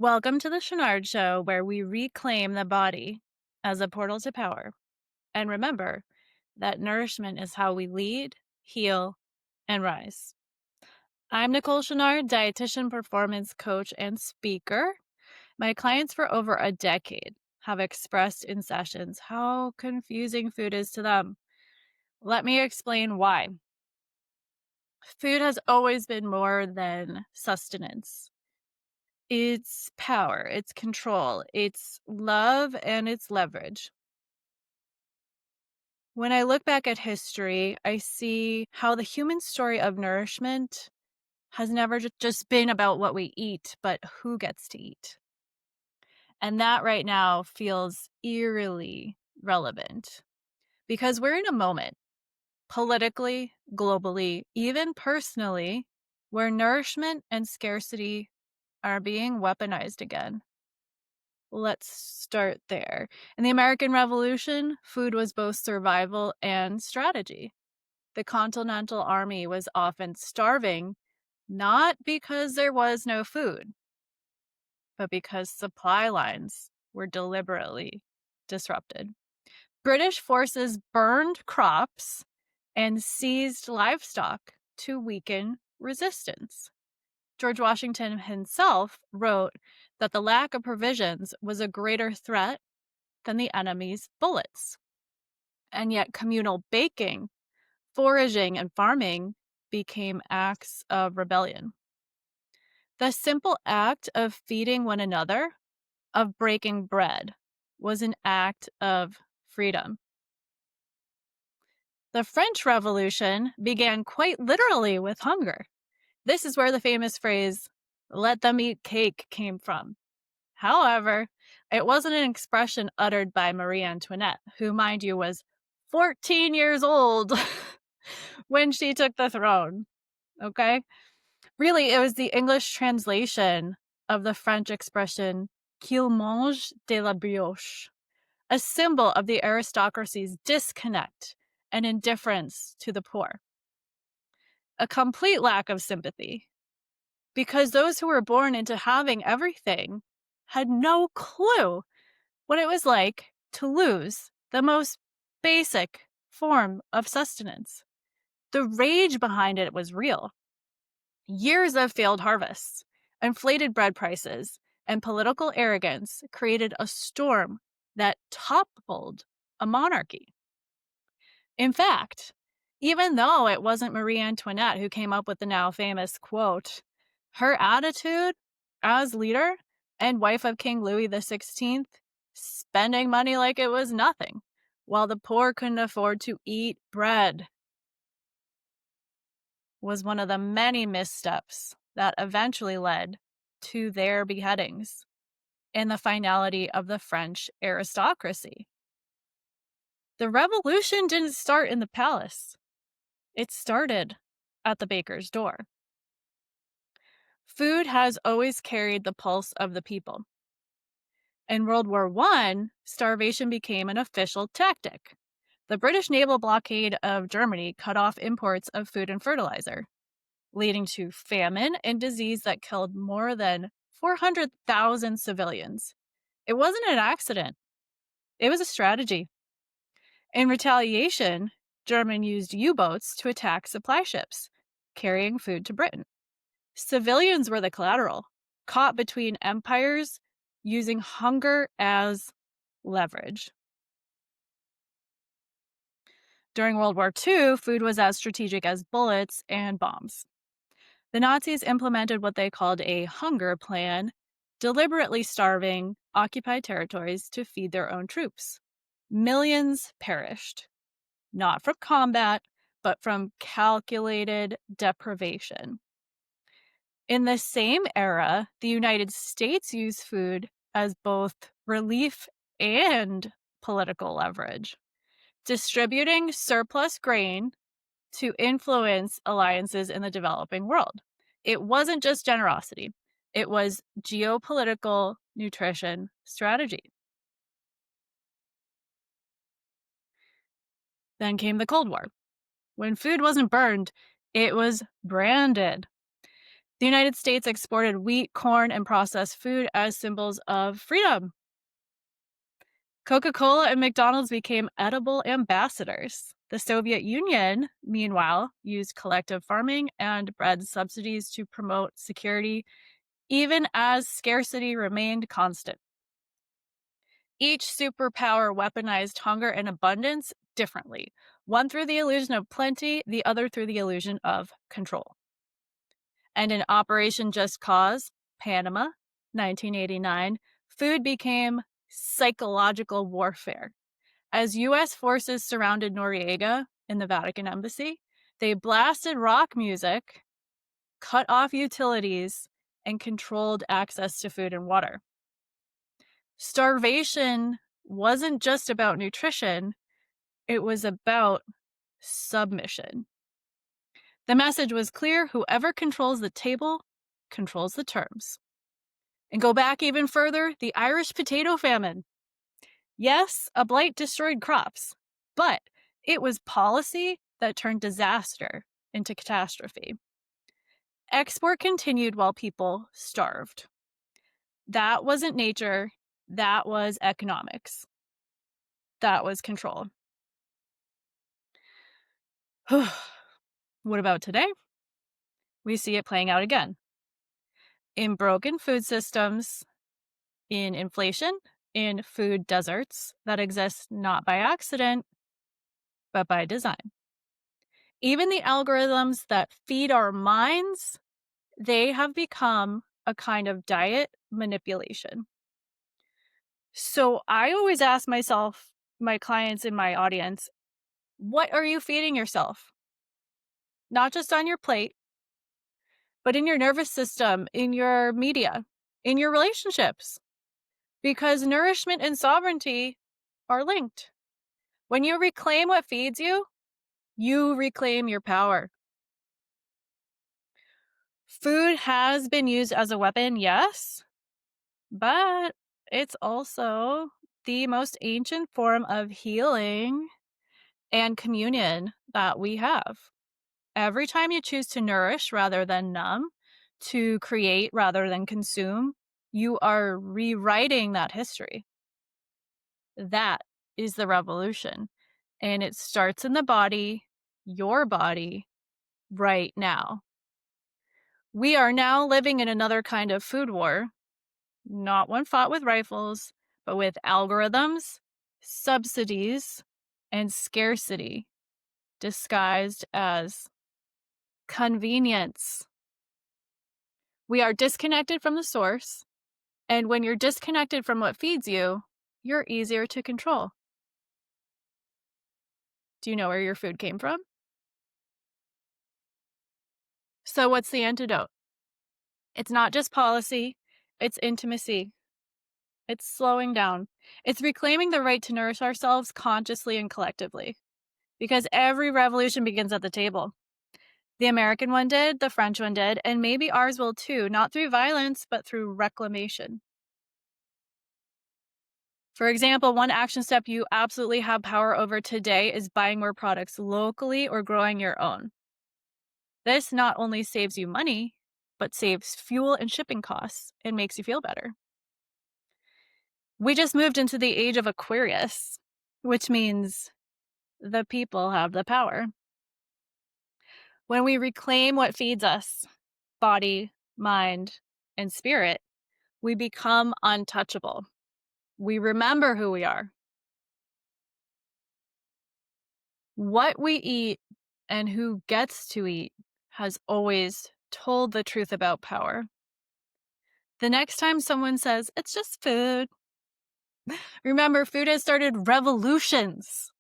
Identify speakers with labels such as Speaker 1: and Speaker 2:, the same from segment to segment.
Speaker 1: Welcome to the Chenard Show, where we reclaim the body as a portal to power. And remember that nourishment is how we lead, heal, and rise. I'm Nicole Chenard, dietitian, performance coach, and speaker. My clients for over a decade have expressed in sessions how confusing food is to them. Let me explain why. Food has always been more than sustenance. It's power, it's control, it's love, and it's leverage. When I look back at history, I see how the human story of nourishment has never just been about what we eat, but who gets to eat. And that right now feels eerily relevant because we're in a moment, politically, globally, even personally, where nourishment and scarcity are being weaponized again. Let's start there. In the American Revolution, food was both survival and strategy. The Continental Army was often starving, not because there was no food, but because supply lines were deliberately disrupted. British forces burned crops and seized livestock to weaken resistance. George Washington himself wrote that the lack of provisions was a greater threat than the enemy's bullets. And yet, communal baking, foraging, and farming became acts of rebellion. The simple act of feeding one another, of breaking bread, was an act of freedom. The French Revolution began quite literally with hunger. This is where the famous phrase, "let them eat cake," came from. However, it wasn't an expression uttered by Marie Antoinette, who, mind you, was 14 years old when she took the throne. Okay? Really, it was the English translation of the French expression qu'il mange de la brioche, a symbol of the aristocracy's disconnect and indifference to the poor. A complete lack of sympathy, because those who were born into having everything had no clue what it was like to lose the most basic form of sustenance. The rage behind it was real. Years of failed harvests, inflated bread prices, and political arrogance created a storm that toppled a monarchy. In fact, even though it wasn't Marie Antoinette who came up with the now famous quote, her attitude as leader and wife of King Louis XVI, spending money like it was nothing, while the poor couldn't afford to eat bread, was one of the many missteps that eventually led to their beheadings and the finality of the French aristocracy. The revolution didn't start in the palace. It started at the baker's door. Food has always carried the pulse of the people. In World War I, starvation became an official tactic. The British naval blockade of Germany cut off imports of food and fertilizer, leading to famine and disease that killed more than 400,000 civilians. It wasn't an accident, it was a strategy. In retaliation, Germany used U-boats to attack supply ships carrying food to Britain. Civilians were the collateral, caught between empires using hunger as leverage. During World War II, food was as strategic as bullets and bombs. The Nazis implemented what they called a hunger plan, deliberately starving occupied territories to feed their own troops. Millions perished, not from combat, but from calculated deprivation. In the same era, the United States used food as both relief and political leverage, distributing surplus grain to influence alliances in the developing world. It wasn't just generosity, it was geopolitical nutrition strategy. Then came the Cold War. When food wasn't burned, it was branded. The United States exported wheat, corn, and processed food as symbols of freedom. Coca-Cola and McDonald's became edible ambassadors. The Soviet Union, meanwhile, used collective farming and bread subsidies to promote security, even as scarcity remained constant. Each superpower weaponized hunger and abundance differently, one through the illusion of plenty, the other through the illusion of control. And in Operation Just Cause, Panama, 1989, food became psychological warfare. As U.S. forces surrounded Noriega in the Vatican embassy, they blasted rock music, cut off utilities, and controlled access to food and water. Starvation wasn't just about nutrition, it was about submission. The message was clear: whoever controls the table controls the terms. And go back even further, the Irish potato famine. Yes, a blight destroyed crops, but it was policy that turned disaster into catastrophe. Export continued while people starved. That wasn't nature, that was economics. That was control. What about today? We see it playing out again. In broken food systems, in inflation, in food deserts that exist not by accident, but by design. Even the algorithms that feed our minds, they have become a kind of diet manipulation. So I always ask myself, my clients in my audience, what are you feeding yourself? Not just on your plate, but in your nervous system, in your media, in your relationships. Because nourishment and sovereignty are linked. When you reclaim what feeds you, you reclaim your power. Food has been used as a weapon, yes, but it's also the most ancient form of healing and communion that we have. Every time you choose to nourish rather than numb, to create rather than consume, you are rewriting that history. That is the revolution. And it starts in the body, your body, right now. We are now living in another kind of food war, not one fought with rifles, but with algorithms, subsidies, and scarcity disguised as convenience. We are disconnected from the source, and when you're disconnected from what feeds you, you're easier to control. Do you know where your food came from? So what's the antidote? It's not just policy, it's intimacy. It's slowing down. It's reclaiming the right to nourish ourselves consciously and collectively. Because every revolution begins at the table. The American one did, the French one did, and maybe ours will too, not through violence, but through reclamation. For example, one action step you absolutely have power over today is buying more products locally or growing your own. This not only saves you money, but saves fuel and shipping costs and makes you feel better. We just moved into the age of Aquarius, which means the people have the power. When we reclaim what feeds us, body, mind, and spirit, we become untouchable. We remember who we are. What we eat and who gets to eat has always told the truth about power. The next time someone says, it's just food, remember, food has started revolutions,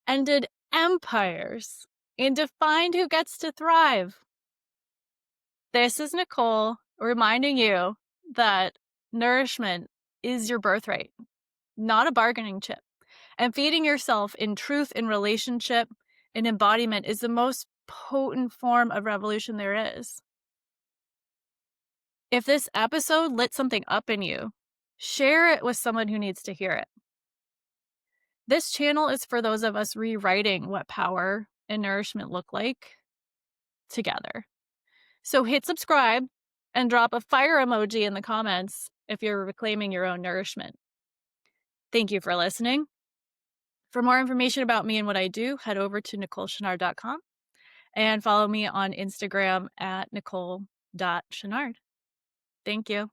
Speaker 1: ended empires, and defined who gets to thrive. This is Nicole reminding you that nourishment is your birthright, not a bargaining chip. And feeding yourself in truth, in relationship, in embodiment is the most potent form of revolution there is. If this episode lit something up in you, share it with someone who needs to hear it. This channel is for those of us rewriting what power and nourishment look like together. So hit subscribe and drop a fire emoji in the comments if you're reclaiming your own nourishment. Thank you for listening. For more information about me and what I do, head over to NicoleChenard.com and follow me on Instagram at Nicole.Chenard. Thank you.